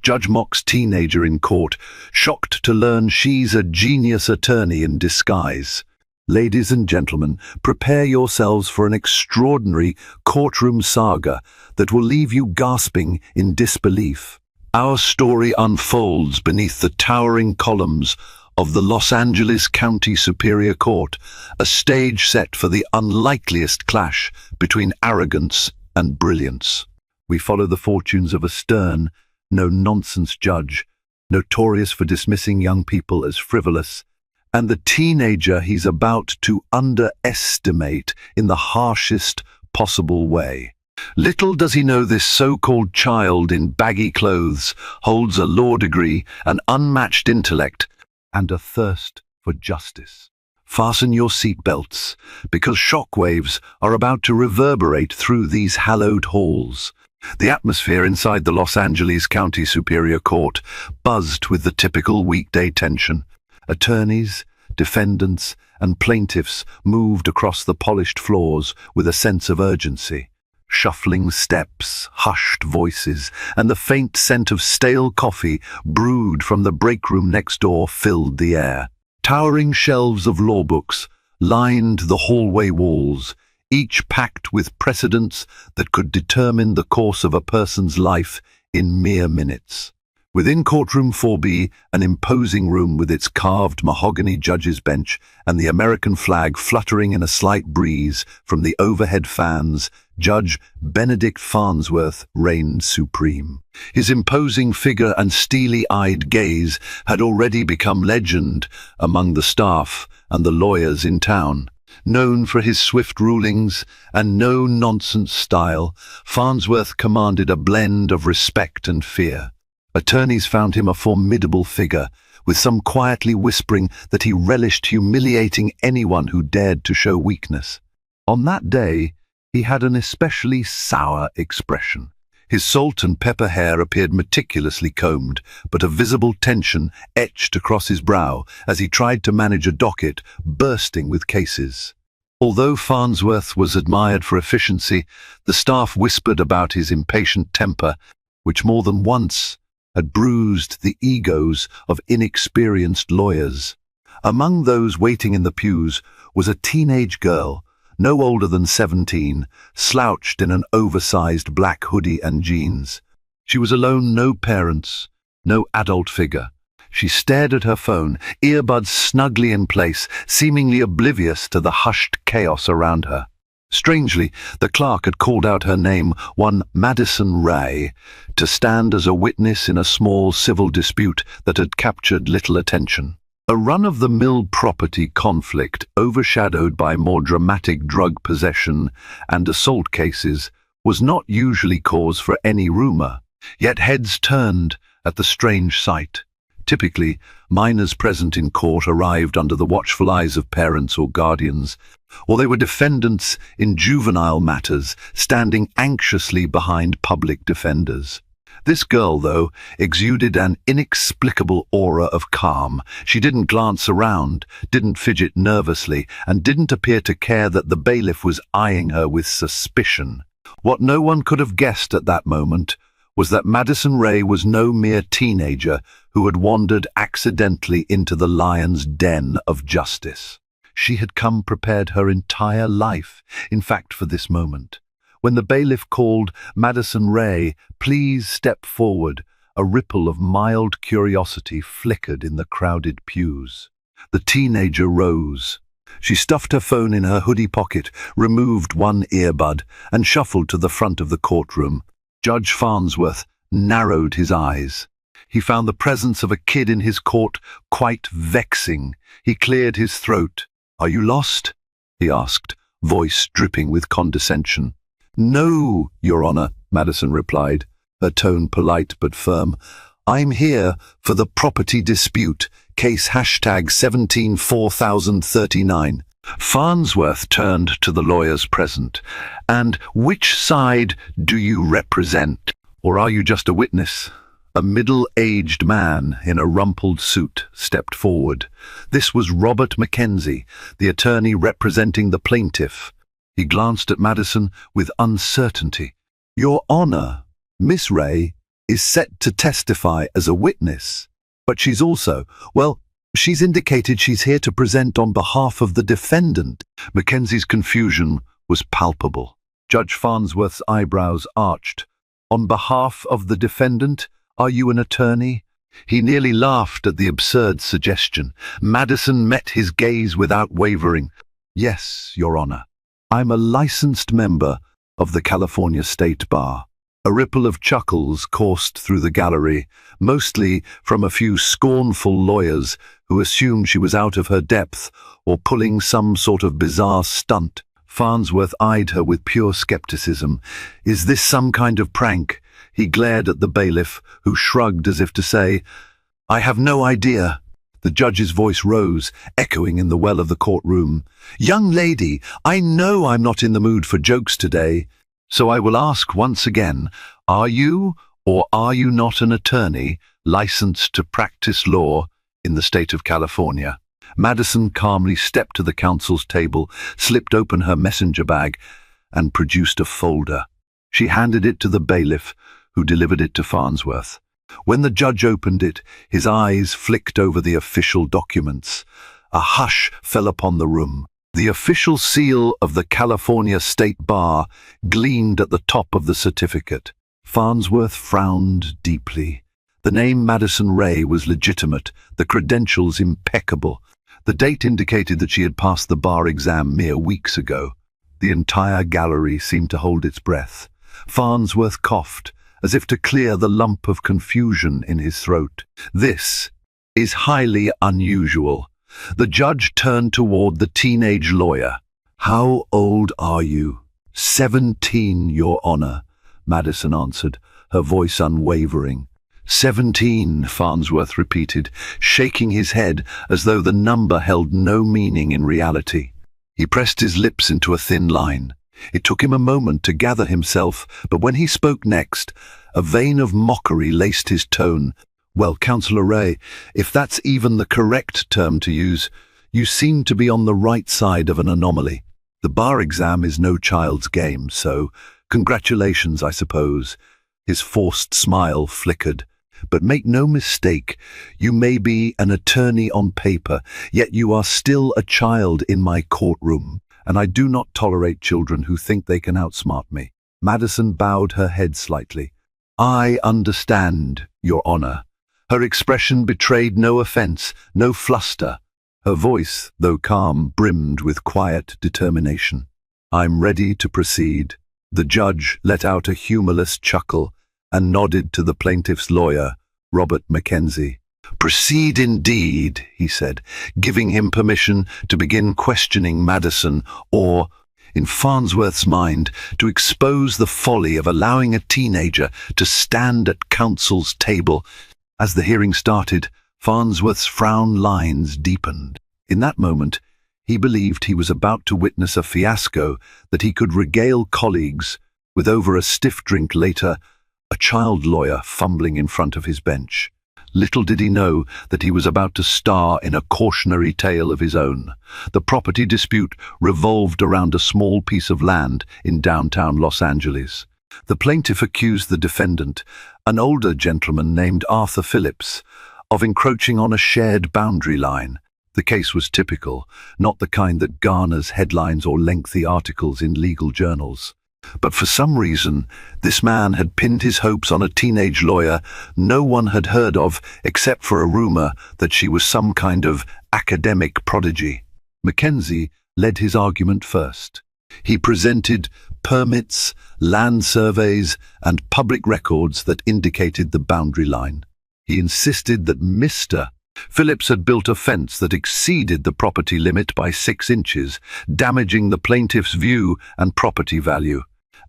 Judge mocks teenager in court, shocked to learn she's a genius attorney in disguise. Ladies and gentlemen, prepare yourselves for an extraordinary courtroom saga that will leave you gasping in disbelief. Our story unfolds beneath the towering columns of the Los Angeles County Superior Court, a stage set for the unlikeliest clash between arrogance and brilliance. We follow the fortunes of a stern, no-nonsense judge, notorious for dismissing young people as frivolous, and the teenager he's about to underestimate in the harshest possible way. Little does he know this so-called child in baggy clothes holds a law degree, an unmatched intellect, and a thirst for justice. Fasten your seatbelts, because shockwaves are about to reverberate through these hallowed halls. The atmosphere inside the Los Angeles County Superior Court buzzed with the typical weekday tension. Attorneys, defendants, and plaintiffs moved across the polished floors with a sense of urgency. Shuffling steps, hushed voices, and the faint scent of stale coffee brewed from the break room next door filled the air. Towering shelves of law books lined the hallway walls, each packed with precedents that could determine the course of a person's life in mere minutes. Within courtroom 4B, an imposing room with its carved mahogany judge's bench and the American flag fluttering in a slight breeze from the overhead fans, Judge Benedict Farnsworth reigned supreme. His imposing figure and steely-eyed gaze had already become legend among the staff and the lawyers in town. Known for his swift rulings and no-nonsense style, Farnsworth commanded a blend of respect and fear. Attorneys found him a formidable figure, with some quietly whispering that he relished humiliating anyone who dared to show weakness. On that day, he had an especially sour expression. His salt and pepper hair appeared meticulously combed, but a visible tension etched across his brow as he tried to manage a docket bursting with cases. Although Farnsworth was admired for efficiency, the staff whispered about his impatient temper, which more than once had bruised the egos of inexperienced lawyers. Among those waiting in the pews was a teenage girl, no older than 17, slouched in an oversized black hoodie and jeans. She was alone, no parents, no adult figure. She stared at her phone, earbuds snugly in place, seemingly oblivious to the hushed chaos around her. Strangely, the clerk had called out her name, one Madison Ray, to stand as a witness in a small civil dispute that had captured little attention. A run-of-the-mill property conflict overshadowed by more dramatic drug possession and assault cases was not usually cause for any rumor, yet heads turned at the strange sight. Typically, minors present in court arrived under the watchful eyes of parents or guardians, or they were defendants in juvenile matters, standing anxiously behind public defenders. This girl, though, exuded an inexplicable aura of calm. She didn't glance around, didn't fidget nervously, and didn't appear to care that the bailiff was eyeing her with suspicion. What no one could have guessed at that moment was that Madison Ray was no mere teenager who had wandered accidentally into the lion's den of justice. She had come prepared her entire life, in fact, for this moment. When the bailiff called, "Madison Ray, please step forward," a ripple of mild curiosity flickered in the crowded pews. The teenager rose. She stuffed her phone in her hoodie pocket, removed one earbud, and shuffled to the front of the courtroom. Judge Farnsworth narrowed his eyes. He found the presence of a kid in his court quite vexing. He cleared his throat. "Are you lost?" he asked, voice dripping with condescension. "No, Your Honor," Madison replied, her tone polite but firm. "I'm here for the property dispute, case #174039. Farnsworth turned to the lawyers present. "And which side do you represent? Or are you just a witness?" A middle-aged man in a rumpled suit stepped forward. This was Robert Mackenzie, the attorney representing the plaintiff. He glanced at Madison with uncertainty. "Your Honor, Miss Ray is set to testify as a witness. But she's also, well, she's indicated she's here to present on behalf of the defendant. Mackenzie's confusion was palpable. Judge Farnsworth's eyebrows arched. On behalf of the defendant, are you an attorney? He nearly laughed at the absurd suggestion. Madison met his gaze without wavering. Yes, Your Honor. I'm a licensed member of the California State Bar. A ripple of chuckles coursed through the gallery, mostly from a few scornful lawyers who assumed she was out of her depth or pulling some sort of bizarre stunt. Farnsworth eyed her with pure skepticism. Is this some kind of prank? He glared at the bailiff, who shrugged as if to say, I have no idea. The judge's voice rose, echoing in the well of the courtroom. Young lady, I know I'm not in the mood for jokes today. So I will ask once again, are you or are you not an attorney licensed to practice law in the state of California? Madison calmly stepped to the counsel's table, slipped open her messenger bag, and produced a folder. She handed it to the bailiff, who delivered it to Farnsworth. When the judge opened it, his eyes flicked over the official documents. A hush fell upon the room. The official seal of the California State Bar gleamed at the top of the certificate. Farnsworth frowned deeply. The name Madison Ray was legitimate, the credentials impeccable. The date indicated that she had passed the bar exam mere weeks ago. The entire gallery seemed to hold its breath. Farnsworth coughed, as if to clear the lump of confusion in his throat. This is highly unusual. The judge turned toward the teenage lawyer. How old are you? 17, Your Honor, Madison answered, her voice unwavering. 17, Farnsworth repeated, shaking his head as though the number held no meaning in reality. He pressed his lips into a thin line. It took him a moment to gather himself, but when he spoke next, a vein of mockery laced his tone. Well, Counselor Ray, if that's even the correct term to use, you seem to be on the right side of an anomaly. The bar exam is no child's game, so congratulations, I suppose. His forced smile flickered. But make no mistake, you may be an attorney on paper, yet you are still a child in my courtroom, and I do not tolerate children who think they can outsmart me. Madison bowed her head slightly. I understand, Your Honor. Her expression betrayed no offense, no fluster. Her voice, though calm, brimmed with quiet determination. I'm ready to proceed. The judge let out a humorless chuckle and nodded to the plaintiff's lawyer, Robert Mackenzie. Proceed indeed, he said, giving him permission to begin questioning Madison or, in Farnsworth's mind, to expose the folly of allowing a teenager to stand at counsel's table. As the hearing started, Farnsworth's frown lines deepened. In that moment, he believed he was about to witness a fiasco that he could regale colleagues with over a stiff drink later, a child lawyer fumbling in front of his bench. Little did he know that he was about to star in a cautionary tale of his own. The property dispute revolved around a small piece of land in downtown Los Angeles. The plaintiff accused the defendant, an older gentleman named Arthur Phillips, of encroaching on a shared boundary line. The case was typical, not the kind that garners headlines or lengthy articles in legal journals. But for some reason, this man had pinned his hopes on a teenage lawyer no one had heard of except for a rumor that she was some kind of academic prodigy. Mackenzie led his argument first. He presented permits, land surveys, and public records that indicated the boundary line. He insisted that Mr. Phillips had built a fence that exceeded the property limit by 6 inches, damaging the plaintiff's view and property value.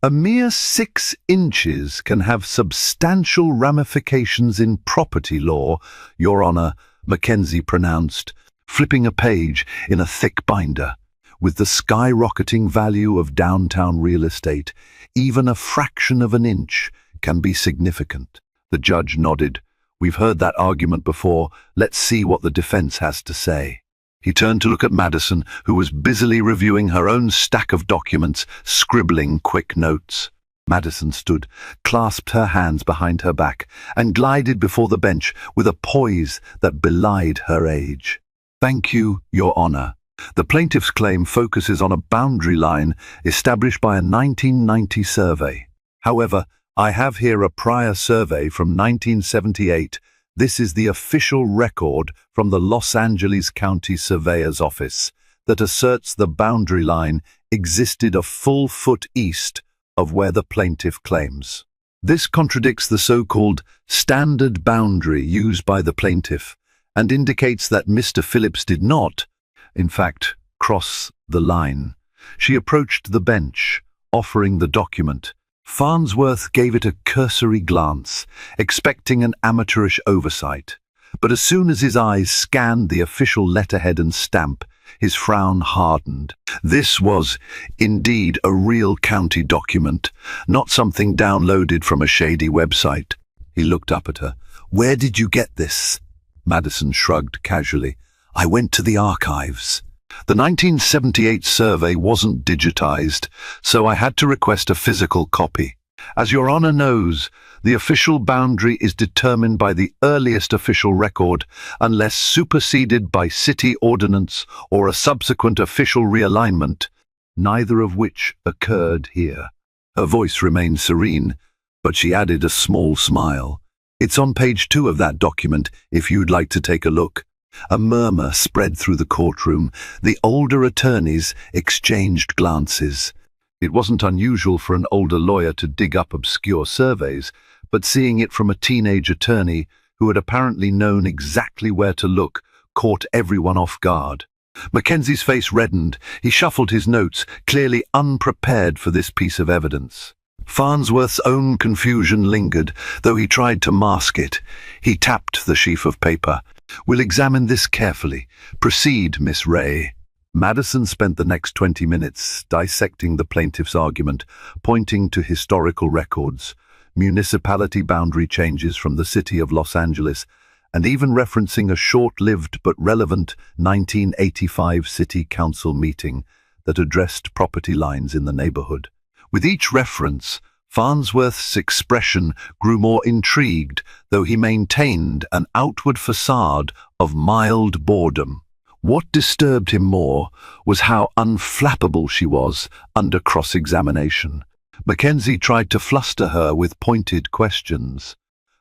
A mere 6 inches can have substantial ramifications in property law, Your Honor, Mackenzie pronounced, flipping a page in a thick binder. With the skyrocketing value of downtown real estate, even a fraction of an inch can be significant. The judge nodded. We've heard that argument before. Let's see what the defense has to say. He turned to look at Madison, who was busily reviewing her own stack of documents, scribbling quick notes. Madison stood, clasped her hands behind her back, and glided before the bench with a poise that belied her age. "Thank you, Your Honor. The plaintiff's claim focuses on a boundary line established by a 1990 survey. However, I have here a prior survey from 1978. This is the official record from the Los Angeles County Surveyor's Office that asserts the boundary line existed a full foot east of where the plaintiff claims. This contradicts the so-called standard boundary used by the plaintiff and indicates that Mr. Phillips did not, in fact, cross the line. She approached the bench, offering the document. Farnsworth gave it a cursory glance, expecting an amateurish oversight. But as soon as his eyes scanned the official letterhead and stamp, his frown hardened. This was, indeed, a real county document, not something downloaded from a shady website. He looked up at her. "Where did you get this?" Madison shrugged casually. "I went to the archives. The 1978 survey wasn't digitized, so I had to request a physical copy. As Your Honor knows, the official boundary is determined by the earliest official record, unless superseded by city ordinance or a subsequent official realignment, neither of which occurred here." Her voice remained serene, but she added a small smile. "It's on page 2 of that document, if you'd like to take a look." A murmur spread through the courtroom. The older attorneys exchanged glances. It wasn't unusual for an older lawyer to dig up obscure surveys, but seeing it from a teenage attorney who had apparently known exactly where to look caught everyone off guard. Mackenzie's face reddened. He shuffled his notes, clearly unprepared for this piece of evidence. Farnsworth's own confusion lingered, though he tried to mask it. He tapped the sheaf of paper. "We'll examine this carefully. Proceed, Miss Ray." Madison spent the next 20 minutes dissecting the plaintiff's argument, pointing to historical records, municipality boundary changes from the city of Los Angeles, and even referencing a short-lived but relevant 1985 city council meeting that addressed property lines in the neighborhood. With each reference, Farnsworth's expression grew more intrigued, though he maintained an outward facade of mild boredom. What disturbed him more was how unflappable she was under cross-examination. Mackenzie tried to fluster her with pointed questions.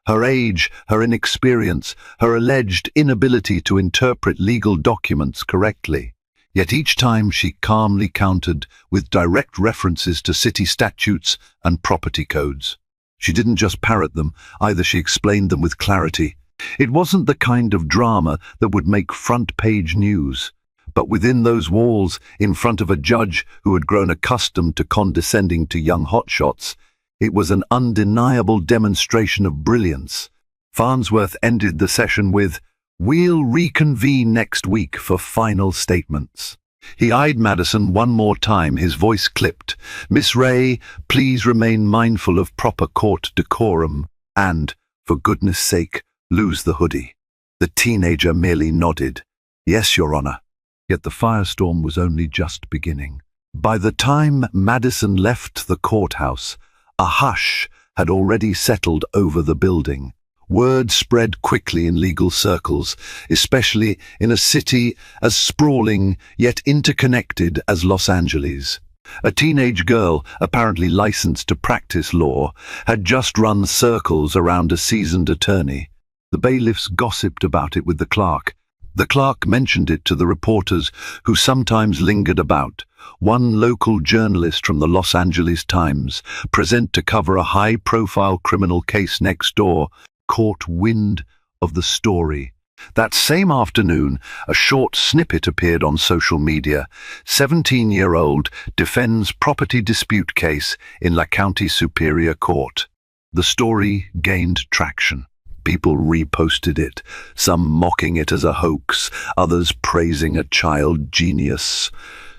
Her age, her inexperience, her alleged inability to interpret legal documents correctly. Yet each time she calmly countered with direct references to city statutes and property codes. She didn't just parrot them, either she explained them with clarity. It wasn't the kind of drama that would make front-page news, but within those walls, in front of a judge who had grown accustomed to condescending to young hotshots, it was an undeniable demonstration of brilliance. Farnsworth ended the session with, "We'll reconvene next week for final statements." He eyed Madison one more time, his voice clipped. "Miss Ray, please remain mindful of proper court decorum and, for goodness sake, lose the hoodie." The teenager merely nodded. "Yes, Your Honor." Yet the firestorm was only just beginning. By the time Madison left the courthouse, a hush had already settled over the building. Word spread quickly in legal circles, especially in a city as sprawling yet interconnected as Los Angeles. A teenage girl, apparently licensed to practice law, had just run circles around a seasoned attorney. The bailiffs gossiped about it with the clerk. The clerk mentioned it to the reporters who sometimes lingered about. One local journalist from the Los Angeles Times, present to cover a high-profile criminal case next door, caught wind of the story. That same afternoon, a short snippet appeared on social media. 17-year-old defends property dispute case in La County Superior Court. The story gained traction. People reposted it, some mocking it as a hoax, others praising a child genius.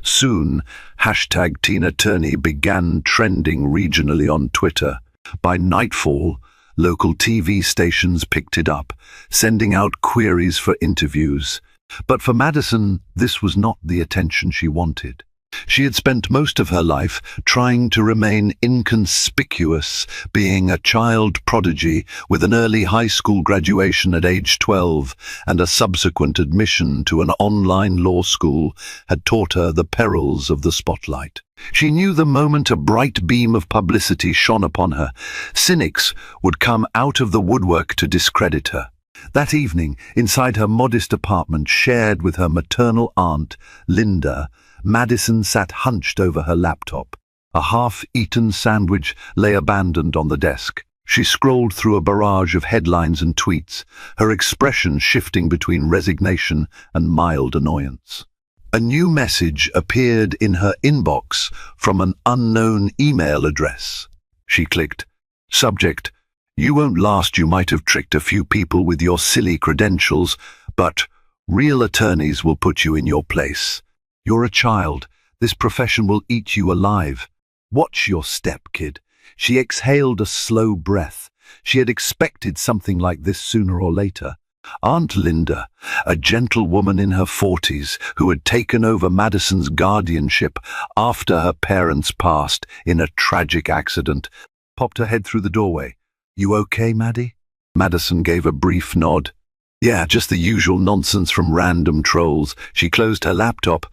Soon, #TeenAttorney began trending regionally on Twitter. By nightfall, local TV stations picked it up, sending out queries for interviews. But for Madison, this was not the attention she wanted. She had spent most of her life trying to remain inconspicuous, being a child prodigy with an early high school graduation at age 12 and a subsequent admission to an online law school had taught her the perils of the spotlight. She knew the moment a bright beam of publicity shone upon her, cynics would come out of the woodwork to discredit her. That evening, inside her modest apartment shared with her maternal aunt, Linda, Madison sat hunched over her laptop. A half-eaten sandwich lay abandoned on the desk. She scrolled through a barrage of headlines and tweets, her expression shifting between resignation and mild annoyance. A new message appeared in her inbox from an unknown email address. She clicked. Subject: "You won't last. You might have tricked a few people with your silly credentials, but real attorneys will put you in your place. You're a child. This profession will eat you alive. Watch your step, kid." She exhaled a slow breath. She had expected something like this sooner or later. Aunt Linda, a gentle woman in her 40s who had taken over Madison's guardianship after her parents passed in a tragic accident, popped her head through the doorway. "You okay, Maddie?" Madison gave a brief nod. "Yeah, just the usual nonsense from random trolls." She closed her laptop.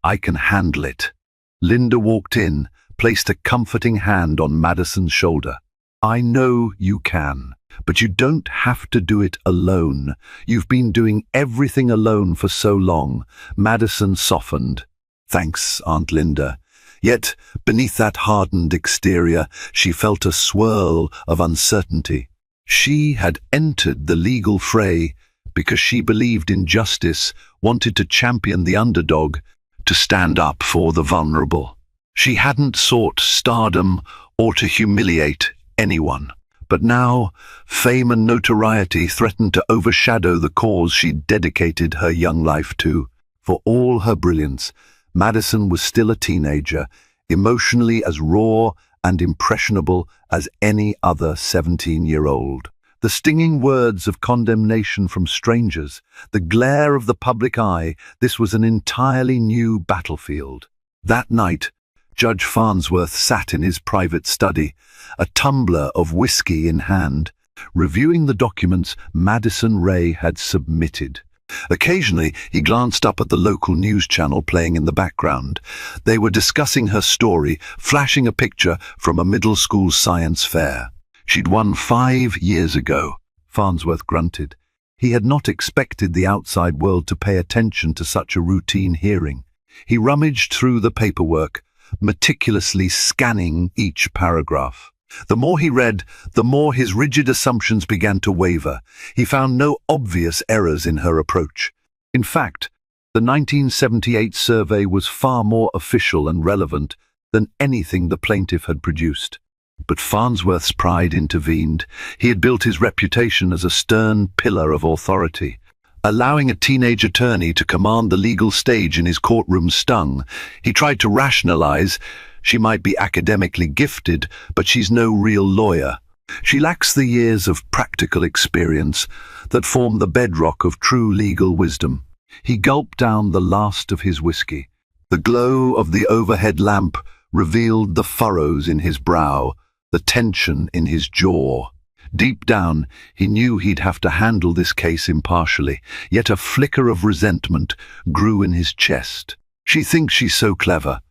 "I can handle it." Linda walked in, placed a comforting hand on Madison's shoulder. "I know you can, but you don't have to do it alone. You've been doing everything alone for so long." Madison softened. "Thanks, Aunt Linda." Yet, beneath that hardened exterior, she felt a swirl of uncertainty. She had entered the legal fray because she believed in justice, wanted to champion the underdog, to stand up for the vulnerable. She hadn't sought stardom or to humiliate anyone. But now, fame and notoriety threatened to overshadow the cause she'd dedicated her young life to. For all her brilliance, Madison was still a teenager, emotionally as raw and impressionable as any other 17-year-old. The stinging words of condemnation from strangers, the glare of the public eye, this was an entirely new battlefield. That night, Judge Farnsworth sat in his private study, a tumbler of whiskey in hand, reviewing the documents Madison Ray had submitted. Occasionally, he glanced up at the local news channel playing in the background. They were discussing her story, flashing a picture from a middle school science fair. She'd won 5 years ago. Farnsworth grunted. He had not expected the outside world to pay attention to such a routine hearing. He rummaged through the paperwork, meticulously scanning each paragraph. The more he read, the more his rigid assumptions began to waver. He found no obvious errors in her approach. In fact, the 1978 survey was far more official and relevant than anything the plaintiff had produced. But Farnsworth's pride intervened. He had built his reputation as a stern pillar of authority. Allowing a teenage attorney to command the legal stage in his courtroom stung. He tried to rationalize, "She might be academically gifted, but she's no real lawyer. She lacks the years of practical experience that form the bedrock of true legal wisdom." He gulped down the last of his whiskey. The glow of the overhead lamp revealed the furrows in his brow, the tension in his jaw. Deep down, he knew he'd have to handle this case impartially, yet a flicker of resentment grew in his chest. "She thinks she's so clever.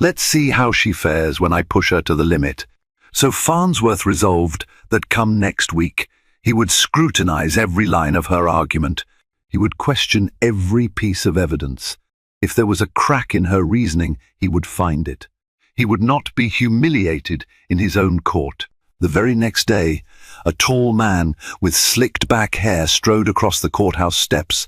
Let's see how she fares when I push her to the limit." So Farnsworth resolved that come next week, he would scrutinize every line of her argument. He would question every piece of evidence. If there was a crack in her reasoning, he would find it. He would not be humiliated in his own court. The very next day, a tall man with slicked back hair strode across the courthouse steps,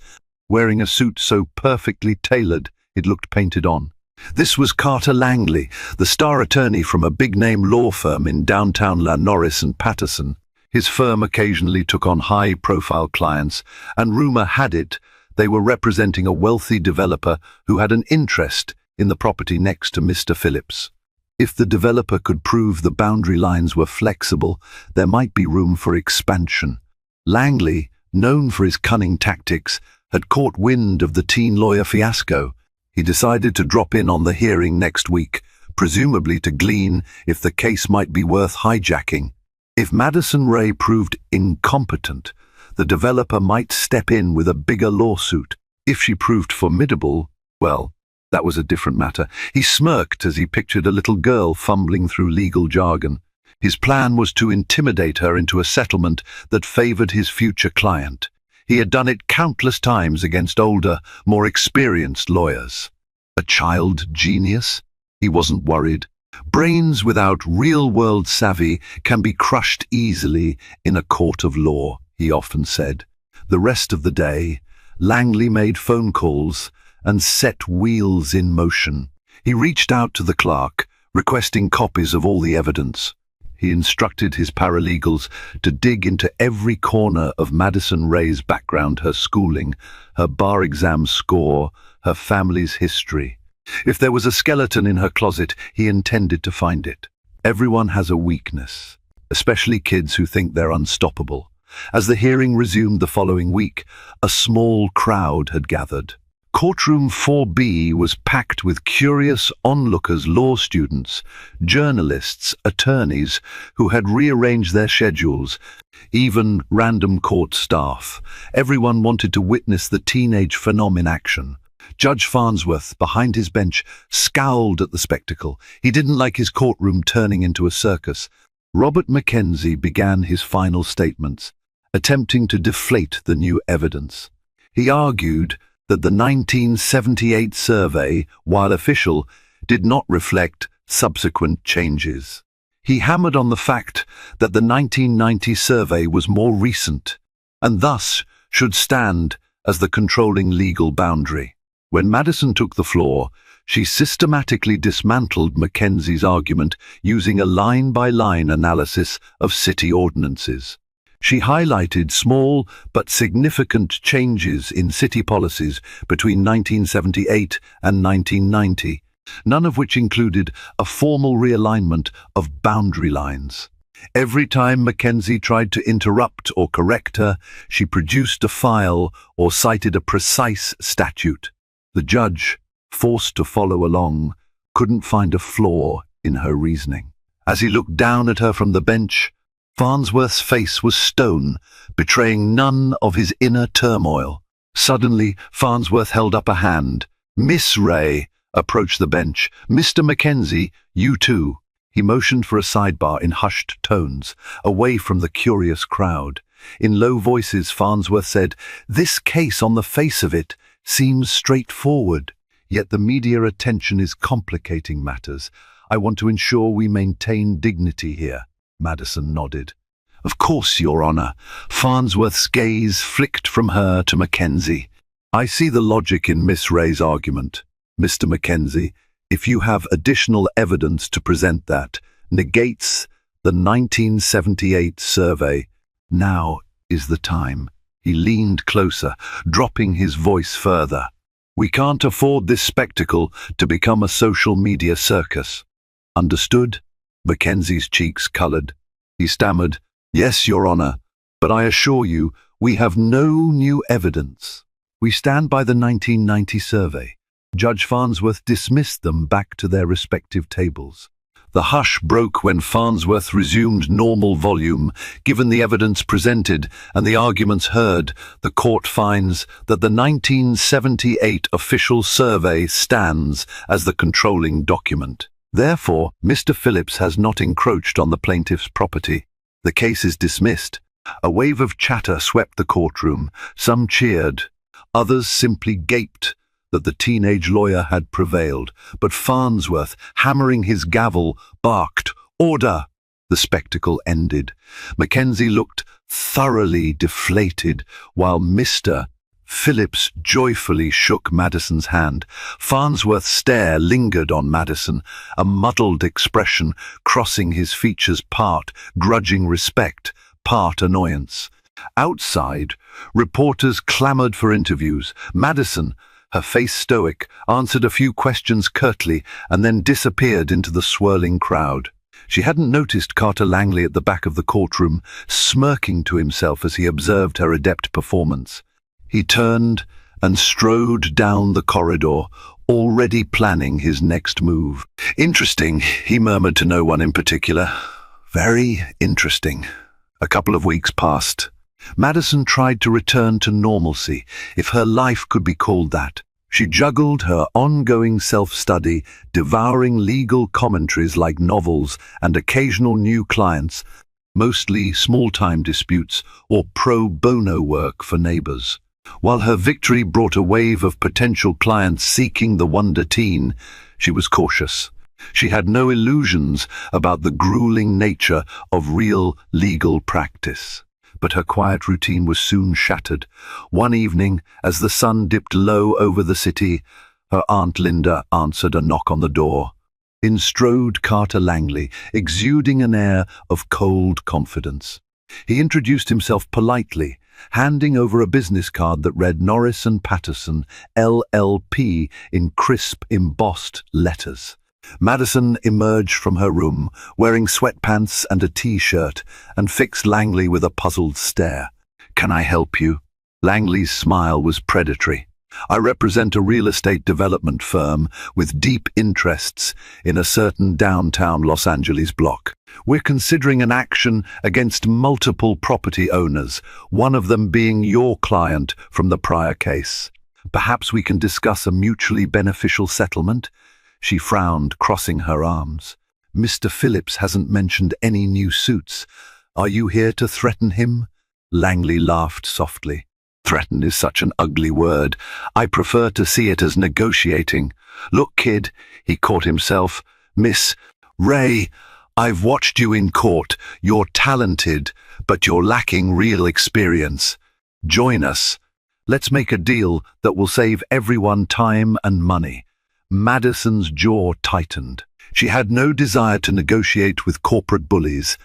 wearing a suit so perfectly tailored it looked painted on. This was Carter Langley, the star attorney from a big-name law firm in downtown La Norris and Patterson. His firm occasionally took on high-profile clients, and rumor had it they were representing a wealthy developer who had an interest in the property next to Mr. Phillips. If the developer could prove the boundary lines were flexible, there might be room for expansion. Langley, known for his cunning tactics, had caught wind of the teen lawyer fiasco. He decided to drop in on the hearing next week, presumably to glean if the case might be worth hijacking. If Madison Ray proved incompetent, the developer might step in with a bigger lawsuit. If she proved formidable, well, that was a different matter. He smirked as he pictured a little girl fumbling through legal jargon. His plan was to intimidate her into a settlement that favored his future client. He had done it countless times against older, more experienced lawyers. A child genius? He wasn't worried. Brains without real-world savvy can be crushed easily in a court of law, he often said. The rest of the day, Langley made phone calls and set wheels in motion. He reached out to the clerk, requesting copies of all the evidence. He instructed his paralegals to dig into every corner of Madison Ray's background, her schooling, her bar exam score, her family's history. If there was a skeleton in her closet, he intended to find it. Everyone has a weakness, especially kids who think they're unstoppable. As the hearing resumed the following week, a small crowd had gathered. Courtroom 4B was packed with curious onlookers, law students, journalists, attorneys who had rearranged their schedules, even random court staff. Everyone wanted to witness the teenage phenom in action. Judge Farnsworth, behind his bench, scowled at the spectacle. He didn't like his courtroom turning into a circus. Robert Mackenzie began his final statements, attempting to deflate the new evidence. He argued that the 1978 survey, while official, did not reflect subsequent changes. He hammered on the fact that the 1990 survey was more recent, and thus should stand as the controlling legal boundary. When Madison took the floor, she systematically dismantled Mackenzie's argument using a line-by-line analysis of city ordinances. She highlighted small but significant changes in city policies between 1978 and 1990, none of which included a formal realignment of boundary lines. Every time Mackenzie tried to interrupt or correct her, she produced a file or cited a precise statute. The judge, forced to follow along, couldn't find a flaw in her reasoning. As he looked down at her from the bench, Farnsworth's face was stone, betraying none of his inner turmoil. Suddenly, Farnsworth held up a hand. "Miss Ray," approached the bench. "Mr. Mackenzie, you too." He motioned for a sidebar in hushed tones, away from the curious crowd. In low voices, Farnsworth said, "This case, on the face of it, seems straightforward, yet the media attention is complicating matters. I want to ensure we maintain dignity here." Madison nodded. "Of course, Your Honor." Farnsworth's gaze flicked from her to Mackenzie. "I see the logic in Miss Ray's argument. Mr. Mackenzie, if you have additional evidence to present that negates the 1978 survey, now is the time." He leaned closer, dropping his voice further. "We can't afford this spectacle to become a social media circus." "Understood?" Mackenzie's cheeks colored. He stammered, "Yes, Your Honor, but I assure you, we have no new evidence. We stand by the 1990 survey." Judge Farnsworth dismissed them back to their respective tables. The hush broke when Farnsworth resumed normal volume. "Given the evidence presented and the arguments heard, the court finds that the 1978 official survey stands as the controlling document. Therefore, Mr. Phillips has not encroached on the plaintiff's property. The case is dismissed." A wave of chatter swept the courtroom. Some cheered. Others simply gaped that the teenage lawyer had prevailed. But Farnsworth, hammering his gavel, barked, "Order!" The spectacle ended. Mackenzie looked thoroughly deflated, while Mr. Phillips joyfully shook Madison's hand. Farnsworth's stare lingered on Madison, a muddled expression crossing his features, part grudging respect, part annoyance. Outside, reporters clamored for interviews. Madison, her face stoic, answered a few questions curtly and then disappeared into the swirling crowd. She hadn't noticed Carter Langley at the back of the courtroom, smirking to himself as he observed her adept performance. He turned and strode down the corridor, already planning his next move. Interesting, he murmured to no one in particular. Very interesting. A couple of weeks passed. Madison tried to return to normalcy, if her life could be called that. She juggled her ongoing self-study, devouring legal commentaries like novels and occasional new clients, mostly small-time disputes or pro bono work for neighbors. While her victory brought a wave of potential clients seeking the wonder teen, she was cautious. She had no illusions about the grueling nature of real legal practice. But her quiet routine was soon shattered. One evening, as the sun dipped low over the city, her Aunt Linda answered a knock on the door. In strode Carter Langley, exuding an air of cold confidence. He introduced himself politely, handing over a business card that read Norris and Patterson, LLP, in crisp, embossed letters. Madison emerged from her room, wearing sweatpants and a T-shirt, and fixed Langley with a puzzled stare. "Can I help you?" Langley's smile was predatory. "I represent a real estate development firm with deep interests in a certain downtown Los Angeles block. We're considering an action against multiple property owners, one of them being your client from the prior case. Perhaps we can discuss a mutually beneficial settlement?" She frowned, crossing her arms. "Mr. Phillips hasn't mentioned any new suits. Are you here to threaten him?" Langley laughed softly. "Threaten is such an ugly word. I prefer to see it as negotiating. Look, kid," he caught himself. "Miss Ray, I've watched you in court. You're talented, but you're lacking real experience. Join us. Let's make a deal that will save everyone time and money." Madison's jaw tightened. She had no desire to negotiate with corporate bullies.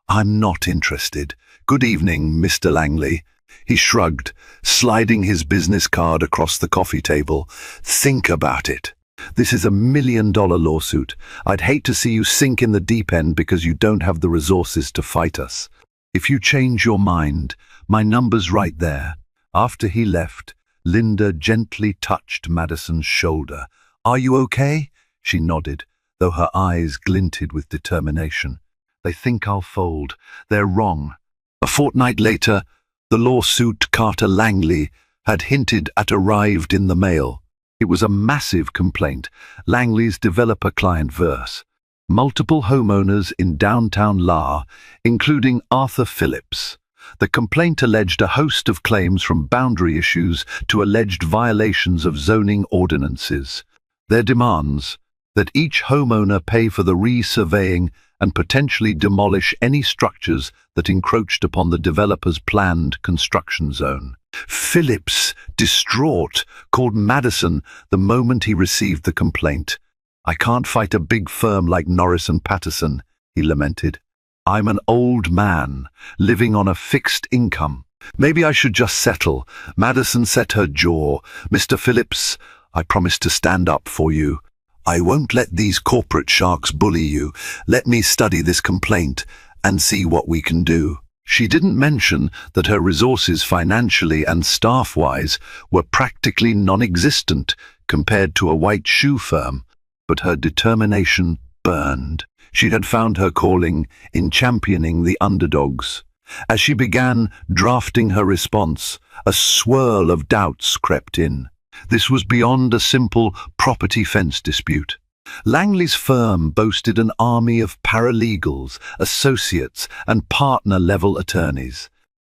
"I'm not interested. Good evening, Mr. Langley." He shrugged, sliding his business card across the coffee table. "Think about it. This is $1 million lawsuit. I'd hate to see you sink in the deep end because you don't have the resources to fight us. If you change your mind, my number's right there." After he left, Linda gently touched Madison's shoulder. "Are you okay?" She nodded, though her eyes glinted with determination. "They think I'll fold. They're wrong." A fortnight later, the lawsuit Carter Langley had hinted at arrived in the mail. It was a massive complaint, Langley's developer-client verse. Multiple homeowners in downtown La, including Arthur Phillips. The complaint alleged a host of claims from boundary issues to alleged violations of zoning ordinances. Their demands: that each homeowner pay for the resurveying and potentially demolish any structures that encroached upon the developer's planned construction zone. Phillips, distraught, called Madison the moment he received the complaint. "I can't fight a big firm like Norris and Patterson," he lamented. "I'm an old man, living on a fixed income. Maybe I should just settle." Madison set her jaw. "Mr. Phillips, I promise to stand up for you. I won't let these corporate sharks bully you. Let me study this complaint and see what we can do." She didn't mention that her resources financially and staff-wise were practically non-existent compared to a white shoe firm, but her determination burned. She had found her calling in championing the underdogs. As she began drafting her response, a swirl of doubts crept in. This was beyond a simple property fence dispute. Langley's firm boasted an army of paralegals, associates, and partner-level attorneys.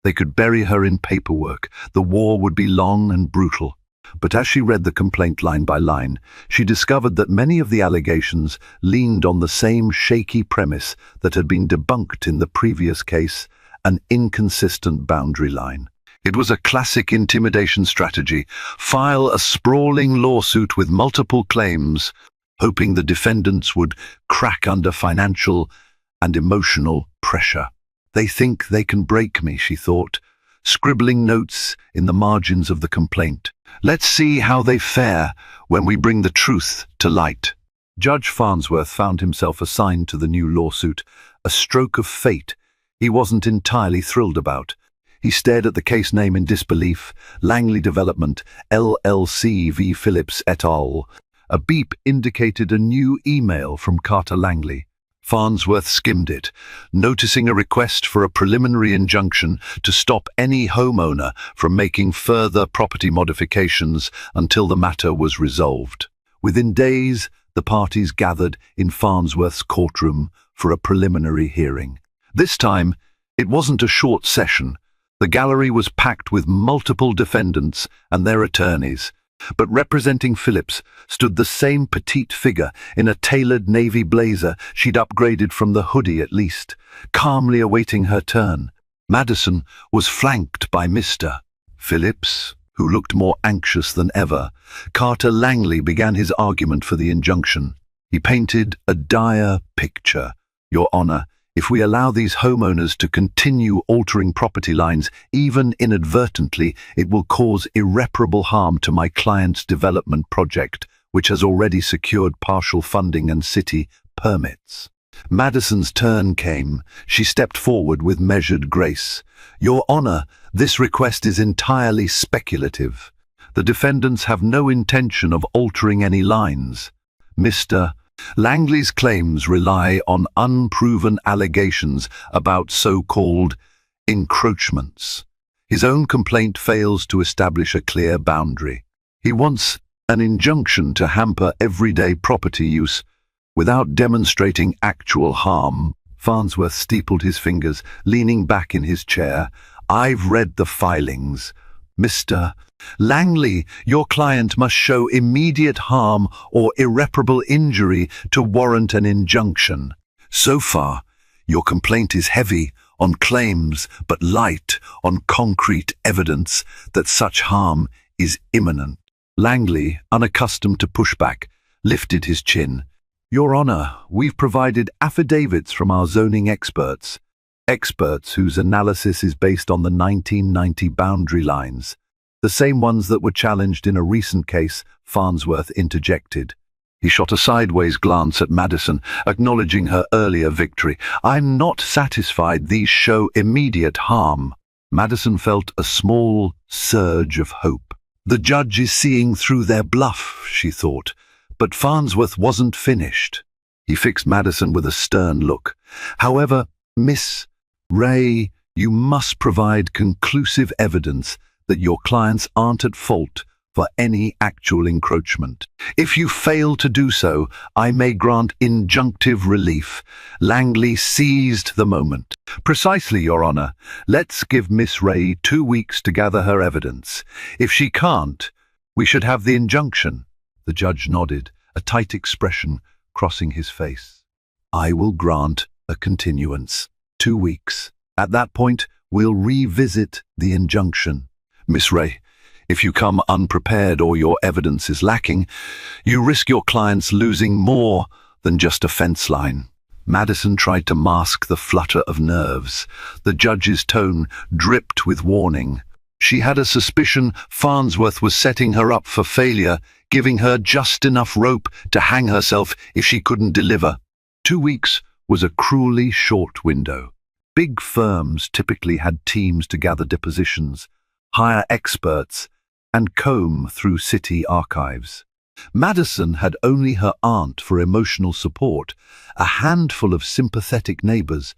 They could bury her in paperwork. The war would be long and brutal. But as she read the complaint line by line, she discovered that many of the allegations leaned on the same shaky premise that had been debunked in the previous case: an inconsistent boundary line. It was a classic intimidation strategy: file a sprawling lawsuit with multiple claims, hoping the defendants would crack under financial and emotional pressure. "They think they can break me," she thought, scribbling notes in the margins of the complaint. "Let's see how they fare when we bring the truth to light." Judge Farnsworth found himself assigned to the new lawsuit, a stroke of fate he wasn't entirely thrilled about. He stared at the case name in disbelief: Langley Development, LLC v. Phillips et al. A beep indicated a new email from Carter Langley. Farnsworth skimmed it, noticing a request for a preliminary injunction to stop any homeowner from making further property modifications until the matter was resolved. Within days, the parties gathered in Farnsworth's courtroom for a preliminary hearing. This time, it wasn't a short session. The gallery was packed with multiple defendants and their attorneys, but representing Phillips stood the same petite figure in a tailored navy blazer she'd upgraded from the hoodie at least, calmly awaiting her turn. Madison was flanked by Mr. Phillips, who looked more anxious than ever. Carter Langley began his argument for the injunction. He painted a dire picture. "Your Honor, if we allow these homeowners to continue altering property lines, even inadvertently, it will cause irreparable harm to my client's development project, which has already secured partial funding and city permits." Madison's turn came. She stepped forward with measured grace. "Your Honor, this request is entirely speculative. The defendants have no intention of altering any lines. Mr. Langley's claims rely on unproven allegations about so-called encroachments. His own complaint fails to establish a clear boundary. He wants an injunction to hamper everyday property use without demonstrating actual harm." Farnsworth steepled his fingers, leaning back in his chair. "I've read the filings. Mr. Langley, your client must show immediate harm or irreparable injury to warrant an injunction. So far, your complaint is heavy on claims but light on concrete evidence that such harm is imminent." Langley, unaccustomed to pushback, lifted his chin. "Your Honor, we've provided affidavits from our zoning experts whose analysis is based on the 1990 boundary lines. The same ones that were challenged in a recent case," Farnsworth interjected. He shot a sideways glance at Madison, acknowledging her earlier victory. "I'm not satisfied these show immediate harm." Madison felt a small surge of hope. The judge is seeing through their bluff, she thought, but Farnsworth wasn't finished. He fixed Madison with a stern look. "However, Miss Ray, you must provide conclusive evidence that your clients aren't at fault for any actual encroachment. If you fail to do so, I may grant injunctive relief." Langley seized the moment. "Precisely, Your Honor. Let's give Miss Ray 2 weeks to gather her evidence. If she can't, we should have the injunction." The judge nodded, a tight expression crossing his face. "I will grant a continuance. 2 weeks. At that point, we'll revisit the injunction. Miss Ray, if you come unprepared or your evidence is lacking, you risk your clients losing more than just a fence line." Madison tried to mask the flutter of nerves. The judge's tone dripped with warning. She had a suspicion Farnsworth was setting her up for failure, giving her just enough rope to hang herself if she couldn't deliver. 2 weeks was a cruelly short window. Big firms typically had teams to gather depositions, hire experts, and comb through city archives. Madison had only her aunt for emotional support, a handful of sympathetic neighbors,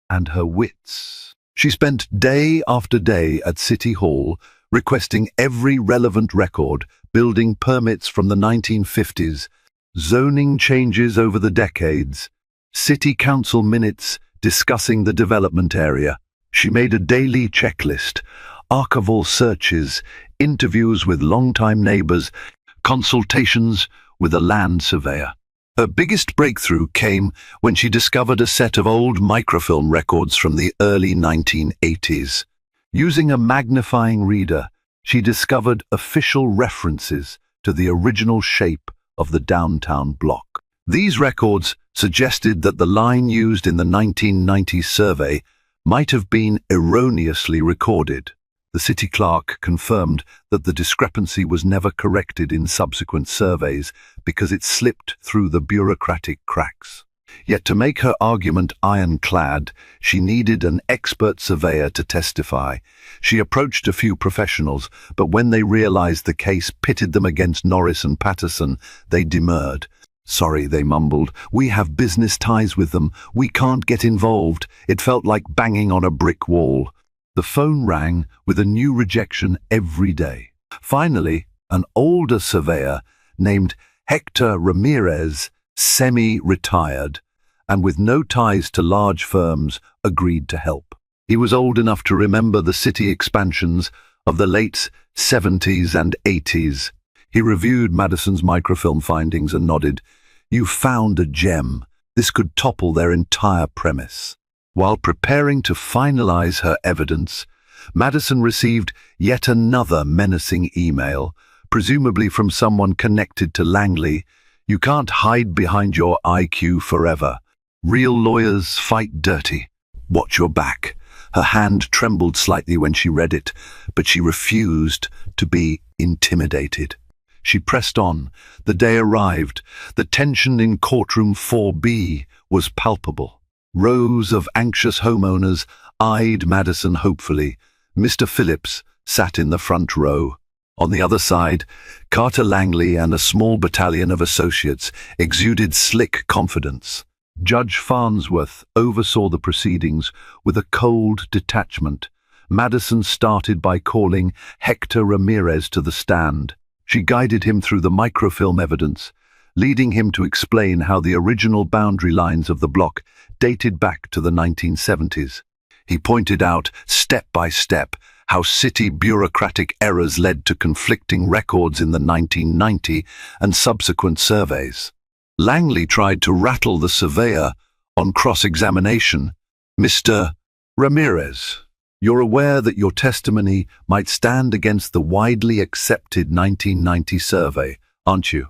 and her wits. She spent day after day at City Hall, requesting every relevant record, building permits from the 1950s, zoning changes over the decades, city council minutes discussing the development area. She made a daily checklist, archival searches, interviews with longtime neighbors, consultations with a land surveyor. Her biggest breakthrough came when she discovered a set of old microfilm records from the early 1980s. Using a magnifying reader, she discovered official references to the original shape of the downtown block. These records suggested that the line used in the 1990 survey might have been erroneously recorded. The city clerk confirmed that the discrepancy was never corrected in subsequent surveys because it slipped through the bureaucratic cracks. Yet to make her argument ironclad, she needed an expert surveyor to testify. She approached a few professionals, but when they realized the case pitted them against Norris and Patterson, they demurred. "Sorry," they mumbled. "We have business ties with them. We can't get involved." It felt like banging on a brick wall. The phone rang with a new rejection every day. Finally, an older surveyor named Hector Ramirez, semi-retired, and with no ties to large firms, agreed to help. He was old enough to remember the city expansions of the late 70s and 80s. He reviewed Madison's microfilm findings and nodded. "You found a gem. This could topple their entire premise." While preparing to finalize her evidence, Madison received yet another menacing email, presumably from someone connected to Langley. "You can't hide behind your IQ forever. Real lawyers fight dirty. Watch your back." Her hand trembled slightly when she read it, but she refused to be intimidated. She pressed on. The day arrived. The tension in courtroom 4B was palpable. Rows of anxious homeowners eyed Madison hopefully. Mr. Phillips sat in the front row. On the other side, Carter Langley and a small battalion of associates exuded slick confidence. Judge Farnsworth oversaw the proceedings with a cold detachment. Madison started by calling Hector Ramirez to the stand. She guided him through the microfilm evidence, leading him to explain how the original boundary lines of the block dated back to the 1970s. He pointed out, step by step, how city bureaucratic errors led to conflicting records in the 1990 and subsequent surveys. Langley tried to rattle the surveyor on cross-examination. "Mr. Ramirez, you're aware that your testimony might stand against the widely accepted 1990 survey, aren't you?"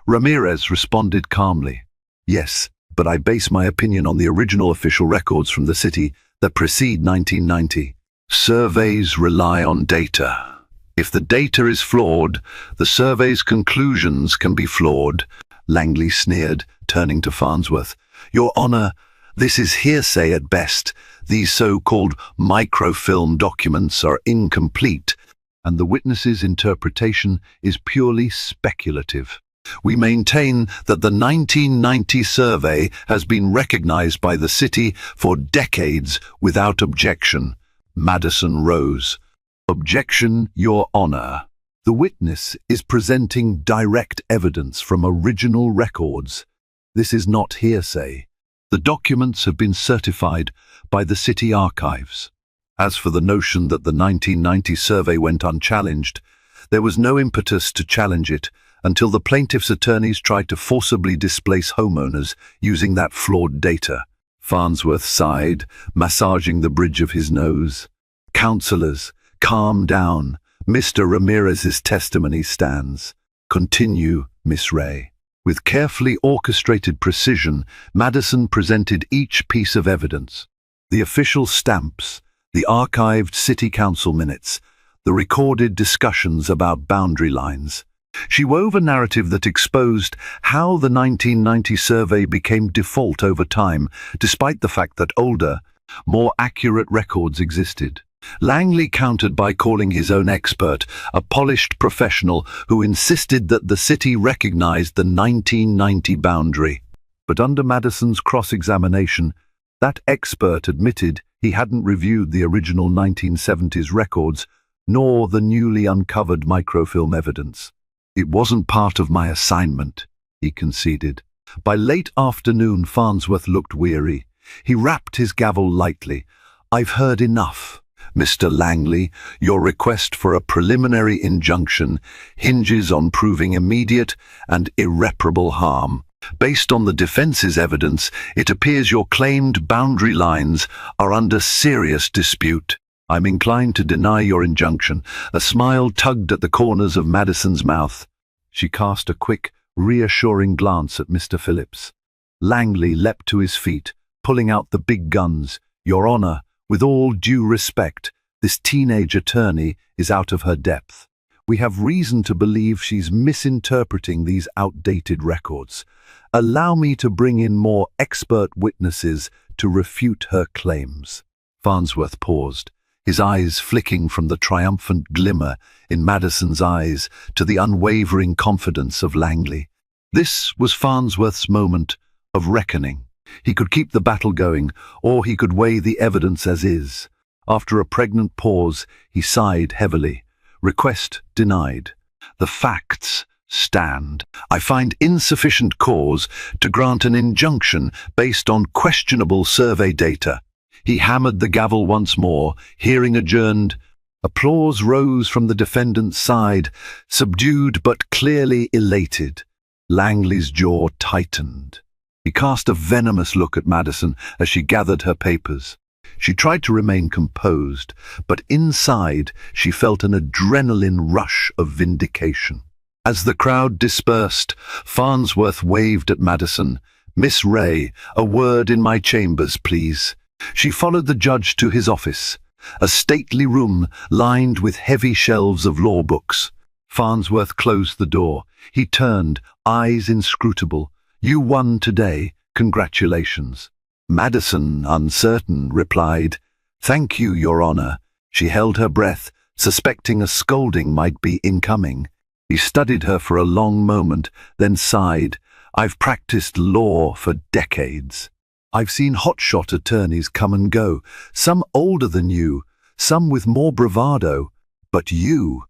Ramirez responded calmly. "Yes, but I base my opinion on the original official records from the city that precede 1990. Surveys rely on data. If the data is flawed, the survey's conclusions can be flawed." Langley sneered, turning to Farnsworth. "Your Honor, this is hearsay at best. These so-called microfilm documents are incomplete, and the witness's interpretation is purely speculative. We maintain that the 1990 survey has been recognized by the city for decades without objection." Madison rose. "Objection, Your Honor. The witness is presenting direct evidence from original records. This is not hearsay. The documents have been certified by the city archives. As for the notion that the 1990 survey went unchallenged, there was no impetus to challenge it until the plaintiff's attorneys tried to forcibly displace homeowners using that flawed data." Farnsworth sighed, massaging the bridge of his nose. "Counselors, calm down. Mr. Ramirez's testimony stands. Continue, Miss Ray." With carefully orchestrated precision, Madison presented each piece of evidence. The official stamps, the archived city council minutes, the recorded discussions about boundary lines. She wove a narrative that exposed how the 1990 survey became default over time, despite the fact that older, more accurate records existed. Langley countered by calling his own expert, a polished professional who insisted that the city recognized the 1990 boundary. But under Madison's cross-examination, that expert admitted he hadn't reviewed the original 1970s records, nor the newly uncovered microfilm evidence. "It wasn't part of my assignment," he conceded. By late afternoon, Farnsworth looked weary. He rapped his gavel lightly. "I've heard enough. Mr. Langley, your request for a preliminary injunction hinges on proving immediate and irreparable harm. Based on the defense's evidence, it appears your claimed boundary lines are under serious dispute. I'm inclined to deny your injunction." A smile tugged at the corners of Madison's mouth. She cast a quick, reassuring glance at Mr. Phillips. Langley leapt to his feet, pulling out the big guns. "Your Honor, with all due respect, this teenage attorney is out of her depth. We have reason to believe she's misinterpreting these outdated records. Allow me to bring in more expert witnesses to refute her claims." Farnsworth paused, his eyes flicking from the triumphant glimmer in Madison's eyes to the unwavering confidence of Langley. This was Farnsworth's moment of reckoning. He could keep the battle going, or he could weigh the evidence as is. After a pregnant pause, he sighed heavily. "Request denied. The facts stand. I find insufficient cause to grant an injunction based on questionable survey data." He hammered the gavel once more, hearing adjourned. Applause rose from the defendant's side, subdued but clearly elated. Langley's jaw tightened. He cast a venomous look at Madison as she gathered her papers. She tried to remain composed, but inside she felt an adrenaline rush of vindication. As the crowd dispersed, Farnsworth waved at Madison. "Miss Ray, a word in my chambers, please." She followed the judge to his office, a stately room lined with heavy shelves of law books. Farnsworth closed the door. He turned, eyes inscrutable. "You won today. Congratulations." Madison, uncertain, replied, "Thank you, Your Honor." She held her breath, suspecting a scolding might be incoming. He studied her for a long moment, then sighed. "I've practiced law for decades. I've seen hotshot attorneys come and go, some older than you, some with more bravado. But you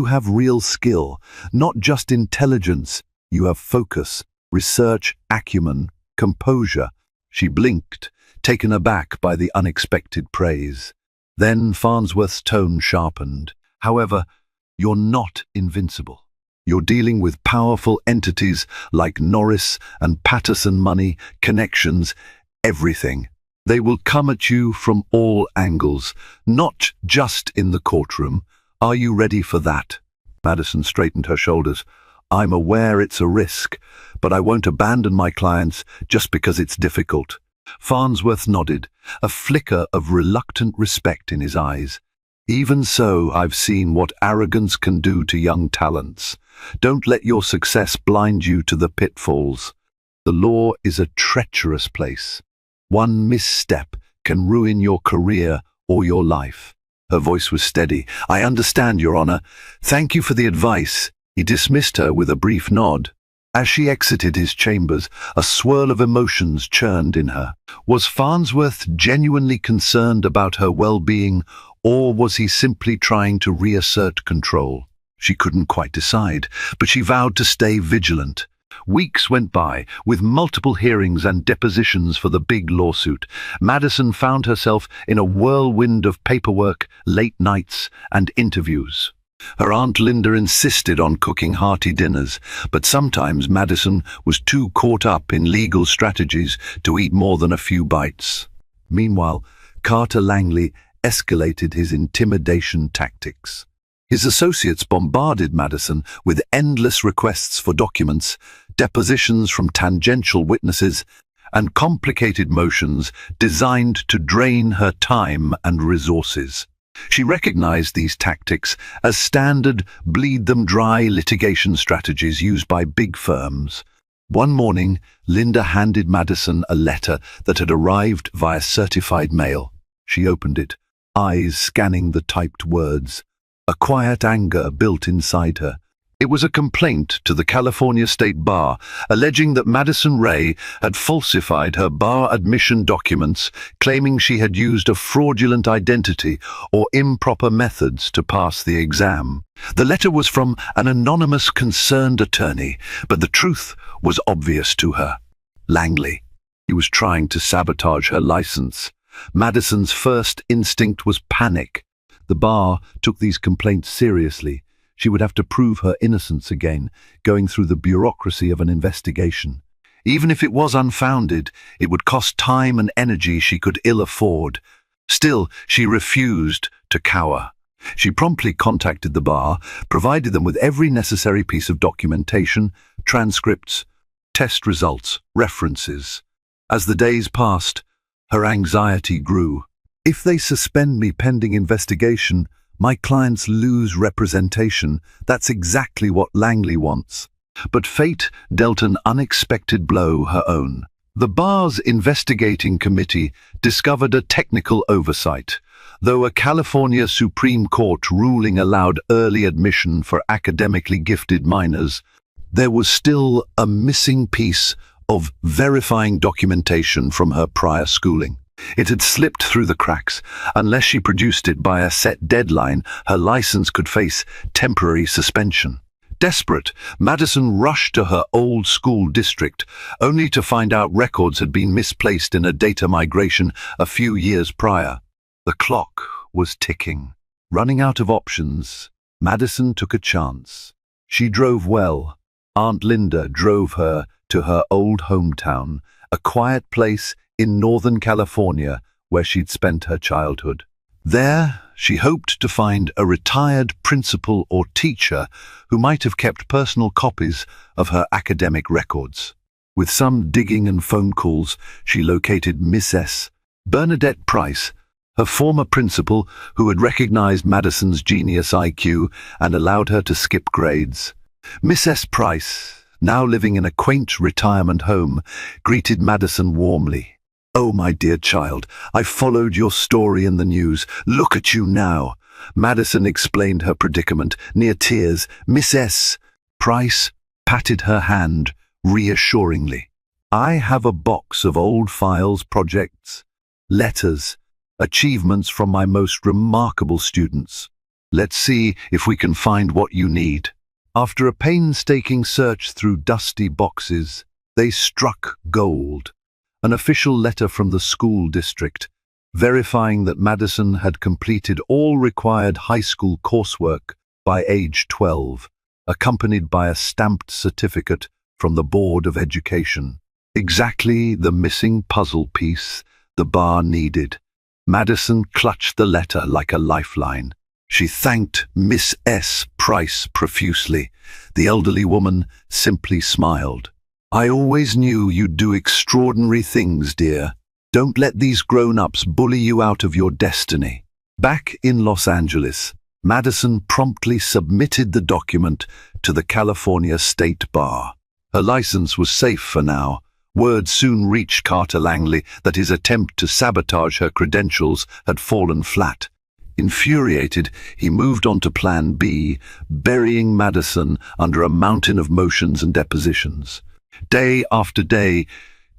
have real skill, not just intelligence. You have focus, research acumen, composure." She blinked, taken aback by the unexpected praise. Then Farnsworth's tone sharpened. "However, you're not invincible. You're dealing with powerful entities like Norris and Patterson money, connections, everything. They will come at you from all angles, not just in the courtroom. Are you ready for that?" Madison straightened her shoulders. "I'm aware it's a risk, but I won't abandon my clients just because it's difficult." Farnsworth nodded, a flicker of reluctant respect in his eyes. "Even so, I've seen what arrogance can do to young talents. Don't let your success blind you to the pitfalls. The law is a treacherous place. One misstep can ruin your career or your life." Her voice was steady. "I understand, Your Honor. Thank you for the advice." He dismissed her with a brief nod. As she exited his chambers, a swirl of emotions churned in her. Was Farnsworth genuinely concerned about her well-being, or was he simply trying to reassert control? She couldn't quite decide, but she vowed to stay vigilant. Weeks went by, with multiple hearings and depositions for the big lawsuit. Madison found herself in a whirlwind of paperwork, late nights, and interviews. Her Aunt Linda insisted on cooking hearty dinners, but sometimes Madison was too caught up in legal strategies to eat more than a few bites. Meanwhile, Carter Langley escalated his intimidation tactics. His associates bombarded Madison with endless requests for documents, depositions from tangential witnesses, and complicated motions designed to drain her time and resources. She recognized these tactics as standard bleed-them-dry litigation strategies used by big firms. One morning, Linda handed Madison a letter that had arrived via certified mail. She opened it, eyes scanning the typed words. A quiet anger built inside her. It was a complaint to the California State Bar, alleging that Madison Ray had falsified her bar admission documents, claiming she had used a fraudulent identity or improper methods to pass the exam. The letter was from an anonymous concerned attorney, but the truth was obvious to her. Langley. He was trying to sabotage her license. Madison's first instinct was panic. The bar took these complaints seriously. She would have to prove her innocence again, going through the bureaucracy of an investigation. Even if it was unfounded, it would cost time and energy she could ill afford. Still, she refused to cower. She promptly contacted the bar, provided them with every necessary piece of documentation, transcripts, test results, references. As the days passed, her anxiety grew. If they suspend me pending investigation, My clients lose representation. That's exactly what Langley wants. But fate dealt an unexpected blow her own. The bar's investigating committee discovered a technical oversight. Though a California Supreme Court ruling allowed early admission for academically gifted minors, there was still a missing piece of verifying documentation from her prior schooling. It had slipped through the cracks. Unless she produced it by a set deadline, her license could face temporary suspension. Desperate, Madison rushed to her old school district, only to find out records had been misplaced in a data migration a few years prior. The clock was ticking. Running out of options, Madison took a chance. She drove well. Aunt Linda drove her to her old hometown, a quiet place in Northern California where she'd spent her childhood. There, she hoped to find a retired principal or teacher who might have kept personal copies of her academic records. With some digging and phone calls, she located Miss S. Bernadette Price, her former principal, who had recognized Madison's genius IQ and allowed her to skip grades. Miss S. Price, now living in a quaint retirement home, greeted Madison warmly. "Oh, my dear child, I followed your story in the news. Look at you now." Madison explained her predicament. Near tears, Miss S. Price patted her hand reassuringly. "I have a box of old files, projects, letters, achievements from my most remarkable students. Let's see if we can find what you need." After a painstaking search through dusty boxes, they struck gold. An official letter from the school district, verifying that Madison had completed all required high school coursework by age 12, accompanied by a stamped certificate from the Board of Education. Exactly the missing puzzle piece the bar needed. Madison clutched the letter like a lifeline. She thanked Miss S. Price profusely. The elderly woman simply smiled. "I always knew you'd do extraordinary things, dear. Don't let these grown-ups bully you out of your destiny." Back in Los Angeles, Madison promptly submitted the document to the California State Bar. Her license was safe for now. Word soon reached Carter Langley that his attempt to sabotage her credentials had fallen flat. Infuriated, he moved on to Plan B, burying Madison under a mountain of motions and depositions. Day after day,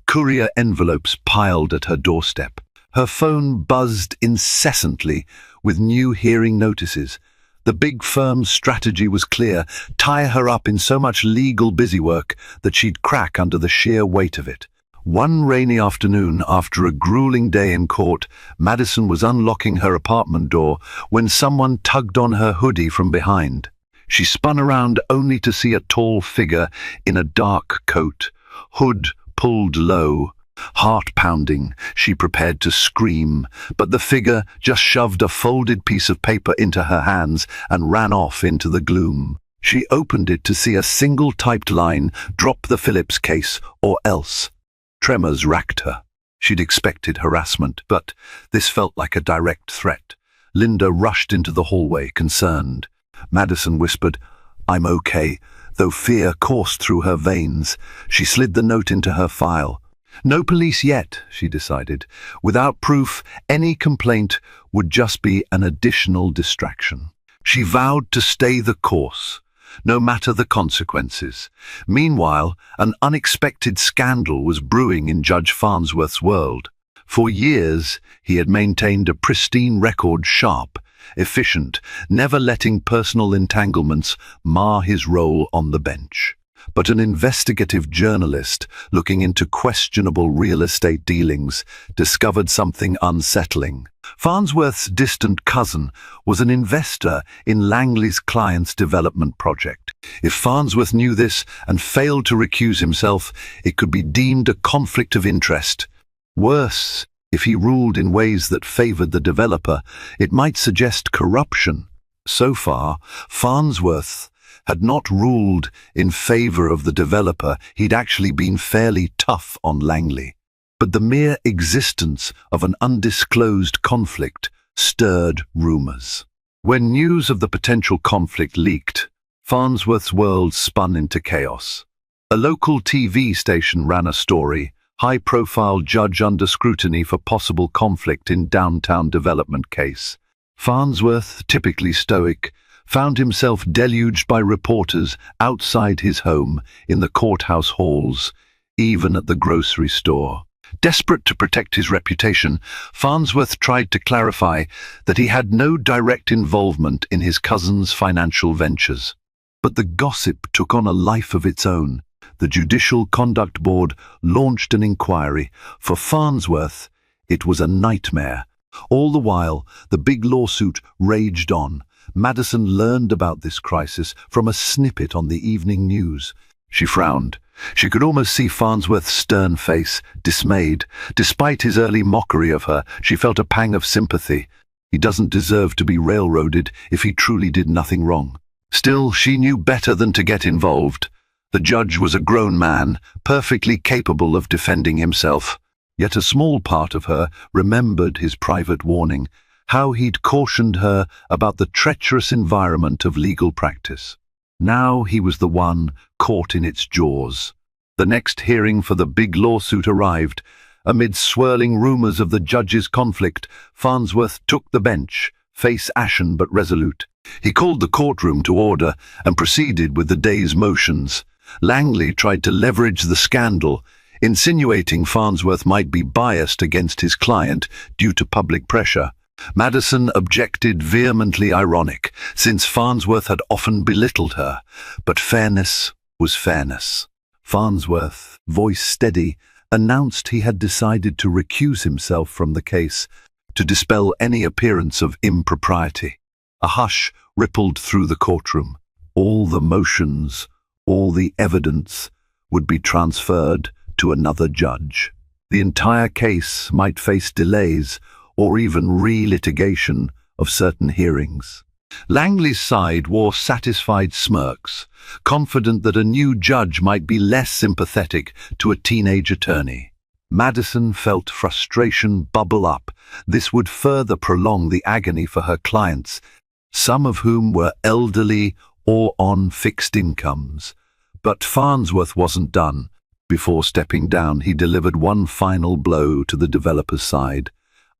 courier envelopes piled at her doorstep. Her phone buzzed incessantly with new hearing notices. The big firm's strategy was clear: tie her up in so much legal busywork that she'd crack under the sheer weight of it. One rainy afternoon, after a grueling day in court, Madison was unlocking her apartment door when someone tugged on her hoodie from behind. She spun around only to see a tall figure in a dark coat, hood pulled low. Heart pounding, she prepared to scream, but the figure just shoved a folded piece of paper into her hands and ran off into the gloom. She opened it to see a single typed line: "Drop the Phillips case, or else." Tremors racked her. She'd expected harassment, but this felt like a direct threat. Linda rushed into the hallway, concerned. Madison whispered, "I'm okay," though fear coursed through her veins. She slid the note into her file. No police yet, she decided. Without proof, any complaint would just be an additional distraction. She vowed to stay the course, no matter the consequences. Meanwhile, an unexpected scandal was brewing in Judge Farnsworth's world. For years, he had maintained a pristine record, sharp, efficient, never letting personal entanglements mar his role on the bench. But an investigative journalist looking into questionable real estate dealings discovered something unsettling. Farnsworth's distant cousin was an investor in Langley's client's development project. If Farnsworth knew this and failed to recuse himself, it could be deemed a conflict of interest. Worse, if he ruled in ways that favored the developer, it might suggest corruption. So far, Farnsworth had not ruled in favor of the developer. He'd actually been fairly tough on Langley. But the mere existence of an undisclosed conflict stirred rumors. When news of the potential conflict leaked, Farnsworth's world spun into chaos. A local TV station ran a story, high-profile judge under scrutiny for possible conflict in downtown development case. Farnsworth, typically stoic, found himself deluged by reporters outside his home, in the courthouse halls, even at the grocery store. Desperate to protect his reputation, Farnsworth tried to clarify that he had no direct involvement in his cousin's financial ventures. But the gossip took on a life of its own. The Judicial Conduct Board launched an inquiry. For Farnsworth, it was a nightmare. All the while, the big lawsuit raged on. Madison learned about this crisis from a snippet on the evening news. She frowned. She could almost see Farnsworth's stern face, dismayed. Despite his early mockery of her, she felt a pang of sympathy. He doesn't deserve to be railroaded if he truly did nothing wrong. Still, she knew better than to get involved. The judge was a grown man, perfectly capable of defending himself. Yet a small part of her remembered his private warning, how he'd cautioned her about the treacherous environment of legal practice. Now he was the one caught in its jaws. The next hearing for the big lawsuit arrived. Amid swirling rumors of the judge's conflict, Farnsworth took the bench, face ashen but resolute. He called the courtroom to order and proceeded with the day's motions. Langley tried to leverage the scandal, insinuating Farnsworth might be biased against his client due to public pressure. Madison objected, vehemently ironic, since Farnsworth had often belittled her. But fairness was fairness. Farnsworth, voice steady, announced he had decided to recuse himself from the case, to dispel any appearance of impropriety. A hush rippled through the courtroom. All the motions, all the evidence would be transferred to another judge. The entire case might face delays or even re-litigation of certain hearings. Langley's side wore satisfied smirks, confident that a new judge might be less sympathetic to a teenage attorney. Madison felt frustration bubble up. This would further prolong the agony for her clients, some of whom were elderly or on fixed incomes. But Farnsworth wasn't done. Before stepping down, he delivered one final blow to the developer's side.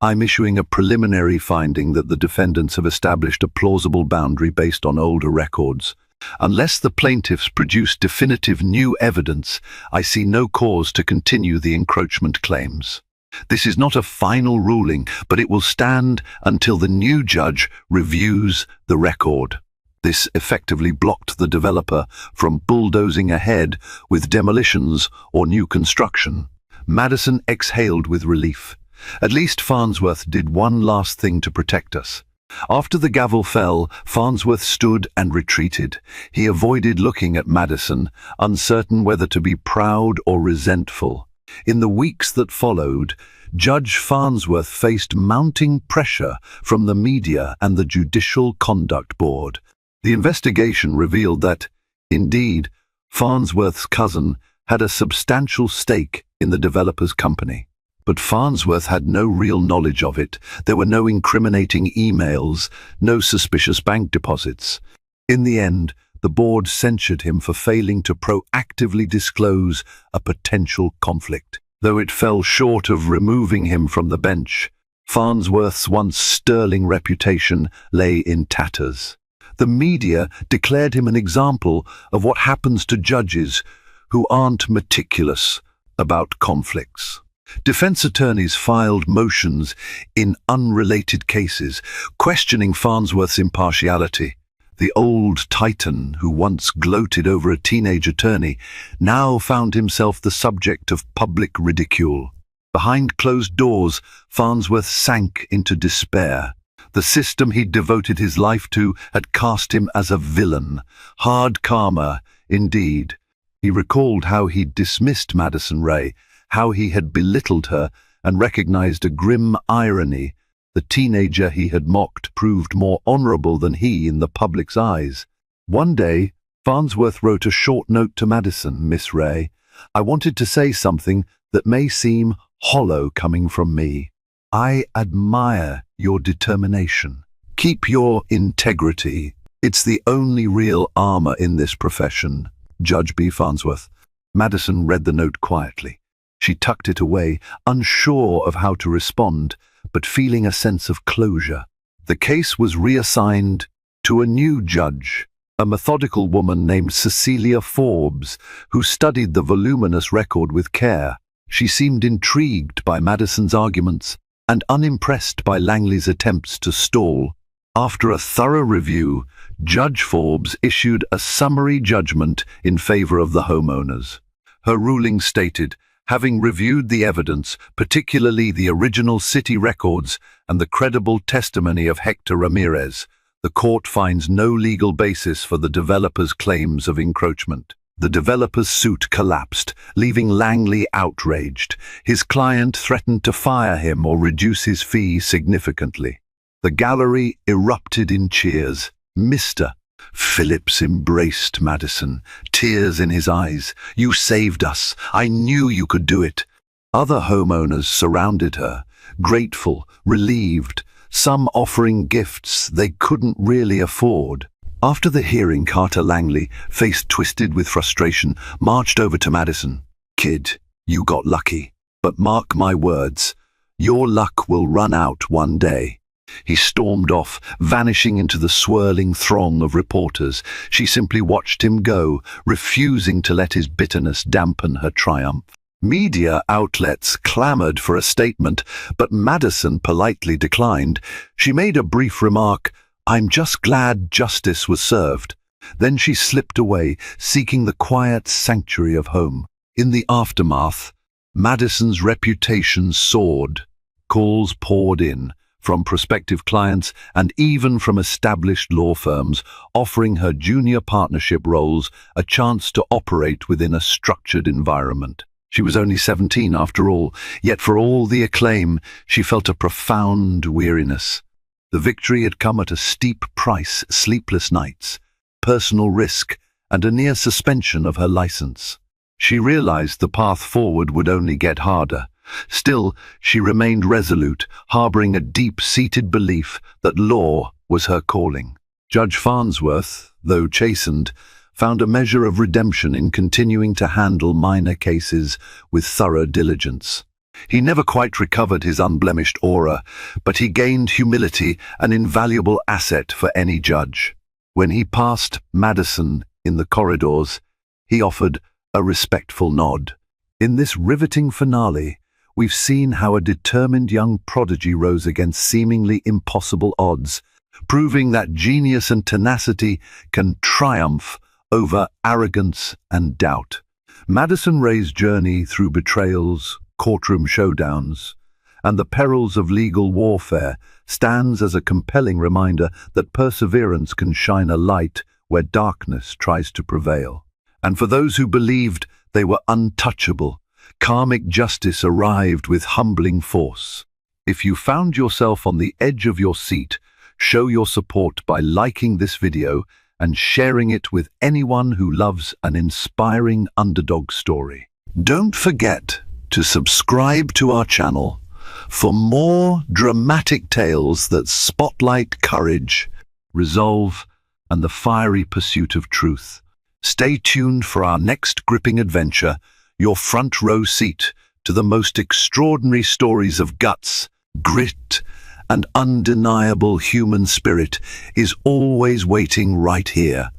I'm issuing a preliminary finding that the defendants have established a plausible boundary based on older records. Unless the plaintiffs produce definitive new evidence, I see no cause to continue the encroachment claims. This is not a final ruling, but it will stand until the new judge reviews the record. This effectively blocked the developer from bulldozing ahead with demolitions or new construction. Madison exhaled with relief. At least Farnsworth did one last thing to protect us. After the gavel fell, Farnsworth stood and retreated. He avoided looking at Madison, uncertain whether to be proud or resentful. In the weeks that followed, Judge Farnsworth faced mounting pressure from the media and the Judicial Conduct Board. The investigation revealed that, indeed, Farnsworth's cousin had a substantial stake in the developer's company. But Farnsworth had no real knowledge of it. There were no incriminating emails, no suspicious bank deposits. In the end, the board censured him for failing to proactively disclose a potential conflict. Though it fell short of removing him from the bench, Farnsworth's once sterling reputation lay in tatters. The media declared him an example of what happens to judges who aren't meticulous about conflicts. Defense attorneys filed motions in unrelated cases, questioning Farnsworth's impartiality. The old titan who once gloated over a teenage attorney now found himself the subject of public ridicule. Behind closed doors, Farnsworth sank into despair. The system he'd devoted his life to had cast him as a villain. Hard karma, indeed. He recalled how he'd dismissed Madison Ray, how he had belittled her, and recognized a grim irony. The teenager he had mocked proved more honorable than he in the public's eyes. One day, Farnsworth wrote a short note to Madison. Miss Ray, I wanted to say something that may seem hollow coming from me. I admire your determination. Keep your integrity. It's the only real armor in this profession. Judge B. Farnsworth. Madison read the note quietly. She tucked it away, unsure of how to respond, but feeling a sense of closure. The case was reassigned to a new judge, a methodical woman named Cecilia Forbes, who studied the voluminous record with care. She seemed intrigued by Madison's arguments and unimpressed by Langley's attempts to stall. After a thorough review, Judge Forbes issued a summary judgment in favor of the homeowners. Her ruling stated, having reviewed the evidence, particularly the original city records and the credible testimony of Hector Ramirez, the court finds no legal basis for the developer's claims of encroachment. The developer's suit collapsed, leaving Langley outraged. His client threatened to fire him or reduce his fee significantly. The gallery erupted in cheers. Mr. Phillips embraced Madison, tears in his eyes. "You saved us. I knew you could do it." Other homeowners surrounded her, grateful, relieved, some offering gifts they couldn't really afford. After the hearing, Carter Langley, face twisted with frustration, marched over to Madison. "Kid, you got lucky. But mark my words, your luck will run out one day." He stormed off, vanishing into the swirling throng of reporters. She simply watched him go, refusing to let his bitterness dampen her triumph. Media outlets clamored for a statement, but Madison politely declined. She made a brief remark, "I'm just glad justice was served." Then she slipped away, seeking the quiet sanctuary of home. In the aftermath, Madison's reputation soared. Calls poured in from prospective clients and even from established law firms, offering her junior partnership roles a chance to operate within a structured environment. She was only 17 after all, yet for all the acclaim, she felt a profound weariness. The victory had come at a steep price: sleepless nights, personal risk, and a near suspension of her license. She realized the path forward would only get harder. Still, she remained resolute, harboring a deep-seated belief that law was her calling. Judge Farnsworth, though chastened, found a measure of redemption in continuing to handle minor cases with thorough diligence. He never quite recovered his unblemished aura, but he gained humility, an invaluable asset for any judge. When he passed Madison in the corridors, he offered a respectful nod. In this riveting finale, we've seen how a determined young prodigy rose against seemingly impossible odds, proving that genius and tenacity can triumph over arrogance and doubt. Madison Ray's journey through betrayals, courtroom showdowns, and the perils of legal warfare stands as a compelling reminder that perseverance can shine a light where darkness tries to prevail. And for those who believed they were untouchable, karmic justice arrived with humbling force. If you found yourself on the edge of your seat, show your support by liking this video and sharing it with anyone who loves an inspiring underdog story. Don't forget to subscribe to our channel for more dramatic tales that spotlight courage, resolve, and the fiery pursuit of truth. Stay tuned for our next gripping adventure, your front row seat to the most extraordinary stories of guts, grit, and undeniable human spirit is always waiting right here.